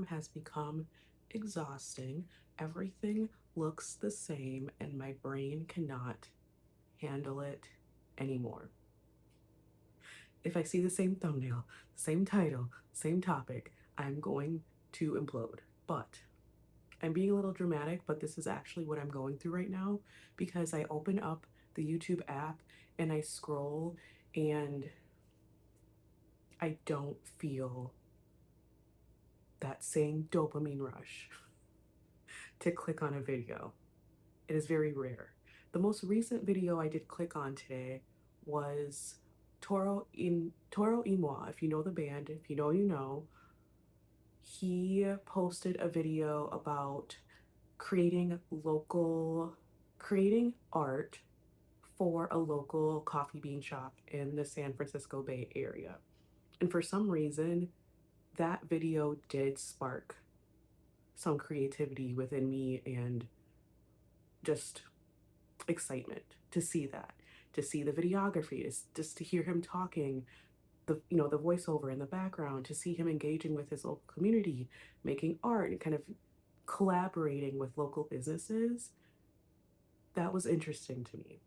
has become exhausting. Everything looks the same, and my brain cannot handle it anymore. If I see the same thumbnail, same title, same topic, I'm going to implode. But I'm being a little dramatic, but this is actually what I'm going through right now because I open up the YouTube app and I scroll and I don't feel that same dopamine rush to click on a video. It is very rare. The most recent video I did click on today was Toro y Moi. If you know the band, if you know, you know. He posted a video about creating art for a local coffee bean shop in the San Francisco Bay Area. And for some reason, that video did spark some creativity within me and just excitement to see that, to see the videography, just to hear him talking, the voiceover in the background, to see him engaging with his local community, making art and kind of collaborating with local businesses. That was interesting to me.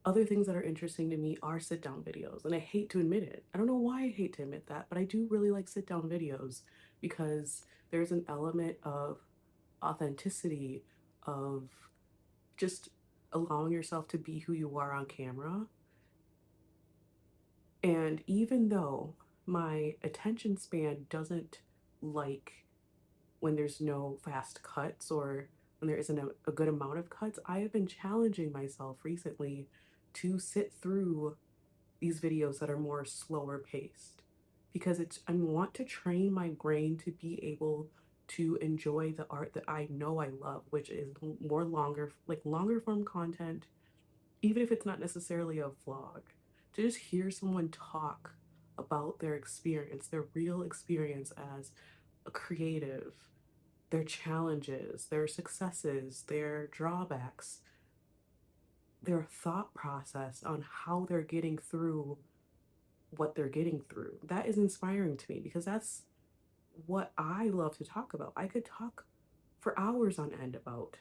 Other things that are interesting to me are sit down videos, and I hate to admit it. I don't know why I hate to admit that, but I do really like sit down videos because there's an element of authenticity, of just allowing yourself to be who you are on camera. And even though my attention span doesn't like when there's no fast cuts or when there isn't a good amount of cuts, I have been challenging myself recently to sit through these videos that are more slower paced because I want to train my brain to be able to enjoy the art that I know I love, which is more longer form content, even if it's not necessarily a vlog, to just hear someone talk about their experience, their real experience as a creative, their challenges, their successes, their drawbacks, their thought process on how they're getting through what they're getting through. That is inspiring to me because that's what I love to talk about. I could talk for hours on end about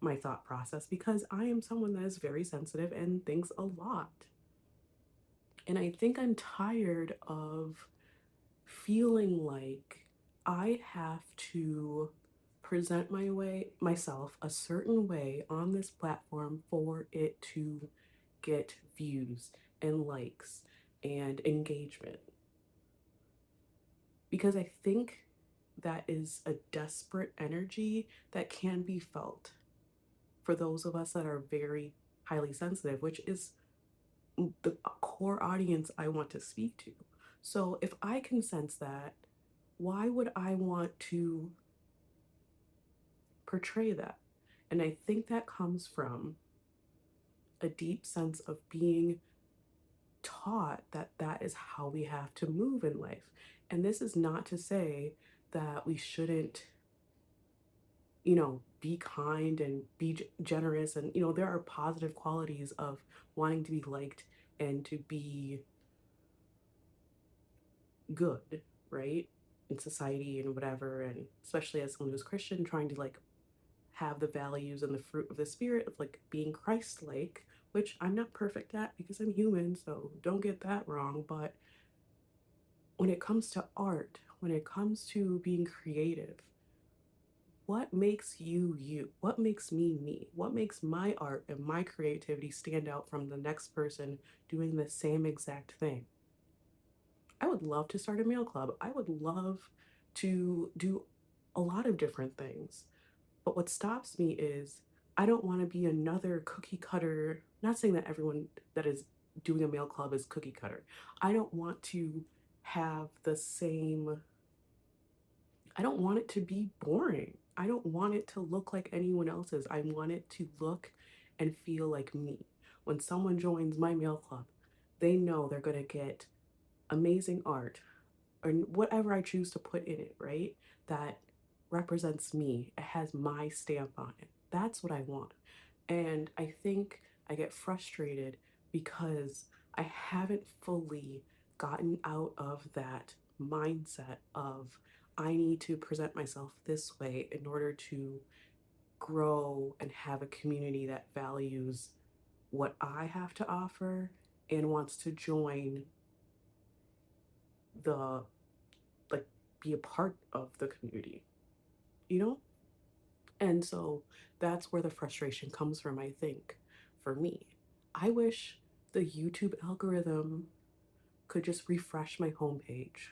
my thought process because I am someone that is very sensitive and thinks a lot. And I think I'm tired of feeling like I have to present myself a certain way on this platform for it to get views and likes and engagement. Because I think that is a desperate energy that can be felt for those of us that are very highly sensitive, which is the core audience I want to speak to. So if I can sense that, why would I want to portray that? And I think that comes from a deep sense of being taught that that is how we have to move in life. And this is not to say that we shouldn't, be kind and be generous. And, there are positive qualities of wanting to be liked and to be good, right? In society and whatever. And especially as someone who's Christian, trying to like have the values and the fruit of the spirit of like being Christ-like, which I'm not perfect at because I'm human, so don't get that wrong. But when it comes to art, when it comes to being creative, what makes you you? What makes me me? What makes my art and my creativity stand out from the next person doing the same exact thing? I would love to start a mail club. I would love to do a lot of different things. But what stops me is I don't want to be another cookie cutter. Not saying that everyone that is doing a mail club is cookie cutter. I don't want to have the same, I don't want it to be boring. I don't want it to look like anyone else's. I want it to look and feel like me. When someone joins my mail club, they know they're going to get amazing art or whatever I choose to put in it, right? That represents me. It has my stamp on it. That's what I want. And I think I get frustrated because I haven't fully gotten out of that mindset of I need to present myself this way in order to grow and have a community that values what I have to offer and wants to join the, like, be a part of the community, you know? And so that's where the frustration comes from, I think, for me. I wish the YouTube algorithm could just refresh my homepage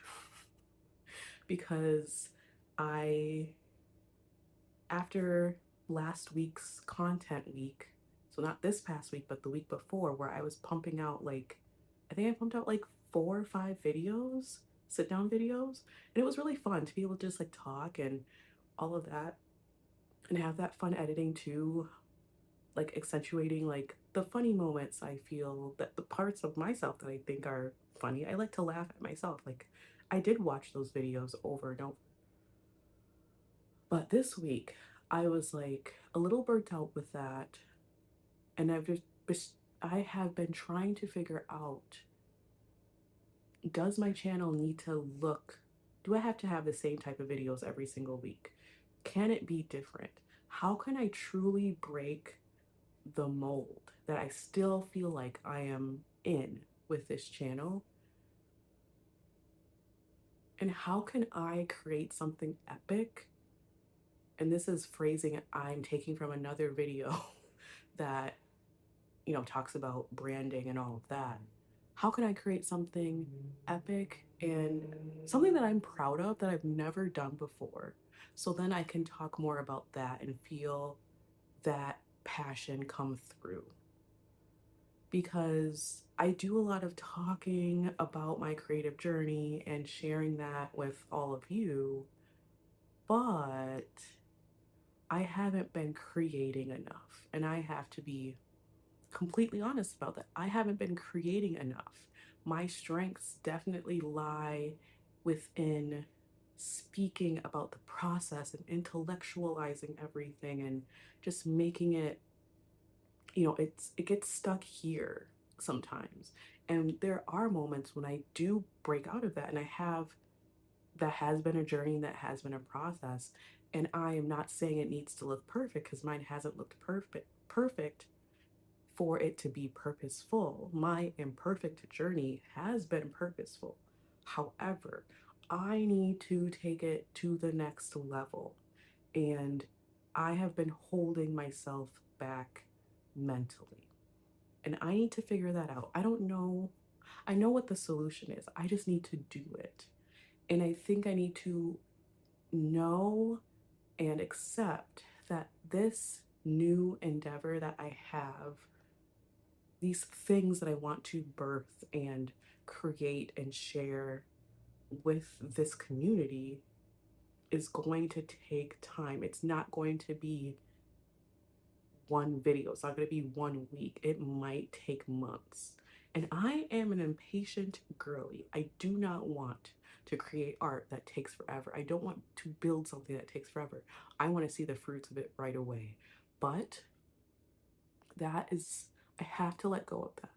because I, after last week's content week, so not this past week, but the week before, where I was pumping out like, I think I pumped out like 4 or 5 videos, sit down videos, and it was really fun to be able to just like talk and all of that and have that fun editing too, like accentuating like the funny moments. I feel that the parts of myself that I think are funny, I like to laugh at myself. Like I did watch those videos over and over. But this week I was like a little burnt out with that, and I have been trying to figure out, does my channel need to look, do I have to have the same type of videos every single week? Can it be different? How can I truly break the mold that I still feel like I am in with this channel? And how can I create something epic? And this is phrasing I'm taking from another video that, talks about branding and all of that. How can I create something epic and something that I'm proud of that I've never done before? So then I can talk more about that and feel that passion come through. Because I do a lot of talking about my creative journey and sharing that with all of you, but I haven't been creating enough. And I have to be completely honest about that. I haven't been creating enough. My strengths definitely lie within speaking about the process and intellectualizing everything and just making it, it gets stuck here sometimes. And there are moments when I do break out of that, and that has been a journey, that has been a process. And I am not saying it needs to look perfect, because mine hasn't looked perfect for it to be purposeful. My imperfect journey has been purposeful. However, I need to take it to the next level. And I have been holding myself back mentally. And I need to figure that out. I don't know. I know what the solution is. I just need to do it. And I think I need to know and accept that this new endeavor that I have, these things that I want to birth and create and share with this community, is going to take time. It's not going to be one video. It's not going to be one week. It might take months. And I am an impatient girly. I do not want to create art that takes forever. I don't want to build something that takes forever. I want to see the fruits of it right away. But I have to let go of that,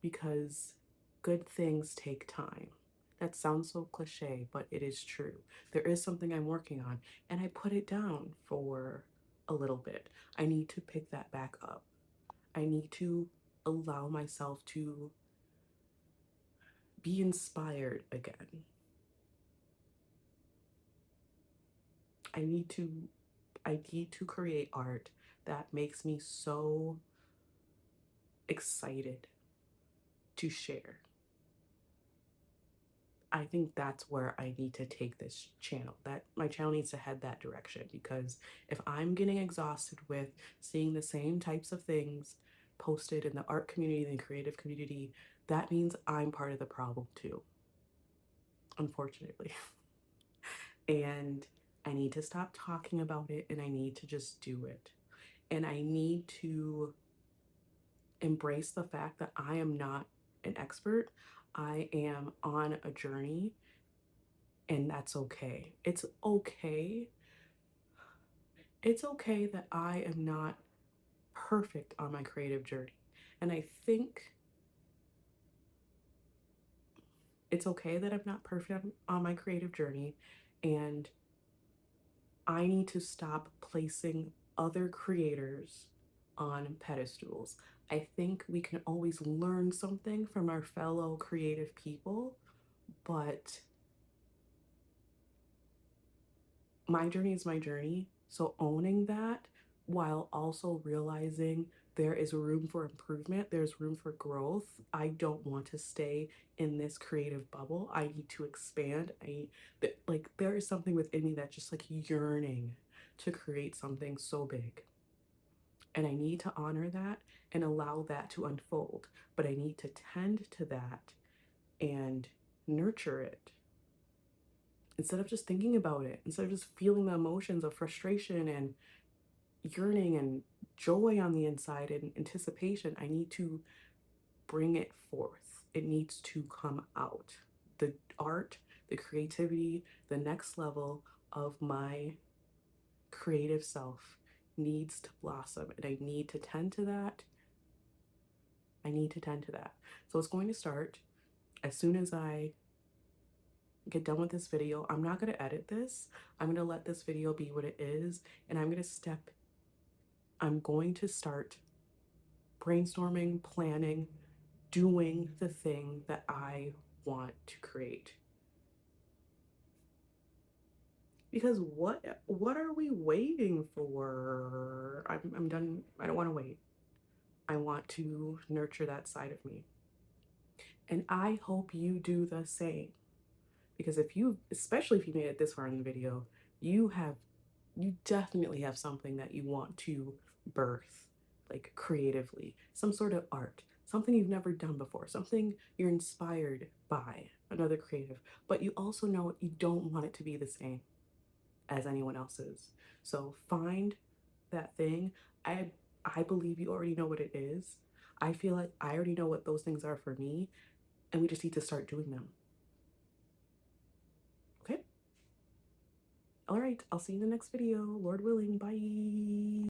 because good things take time. That sounds so cliche, but it is true. There is something I'm working on, and I put it down for a little bit. I need to pick that back up. I need to allow myself to be inspired again. I need to I need to create art that makes me so excited to share. I think that's where I need to take this channel. That my channel needs to head that direction, because if I'm getting exhausted with seeing the same types of things posted in the art community and the creative community, that means I'm part of the problem too, unfortunately. And I need to stop talking about it, and I need to just do it. And I need to embrace the fact that I am not an expert. I am on a journey, and that's okay. It's okay that I am not perfect on my creative journey. And I think It's okay that I'm not perfect on my creative journey, and I need to stop placing other creators on pedestals. I think we can always learn something from our fellow creative people, but my journey is my journey. So owning that while also realizing there is room for improvement, there's room for growth. I don't want to stay in this creative bubble. I need to expand. Like there is something within me that's just like yearning to create something so big. And I need to honor that and allow that to unfold. But I need to tend to that and nurture it instead of just thinking about it, instead of just feeling the emotions of frustration and yearning and joy on the inside and anticipation. I need to bring it forth. It needs to come out. The art, the creativity, the next level of my creative self needs to blossom, and I need to tend to that. I need to tend to that. So it's going to start as soon as I get done with this video. I'm not going to edit this. I'm going to let this video be what it is, and I'm going to start brainstorming, planning, doing the thing that I want to create. Because what are we waiting for? I'm done. I don't want to wait. I want to nurture that side of me. And I hope you do the same. Because if you, especially if you made it this far in the video, you have, you definitely have something that you want to birth, like creatively, some sort of art, something you've never done before, something you're inspired by another creative, but you also know you don't want it to be the same as anyone else's. So find that thing. I believe you already know what it is. I feel like I already know what those things are for me, and we just need to start doing them. Okay? All right, I'll see you in the next video. Lord willing, bye.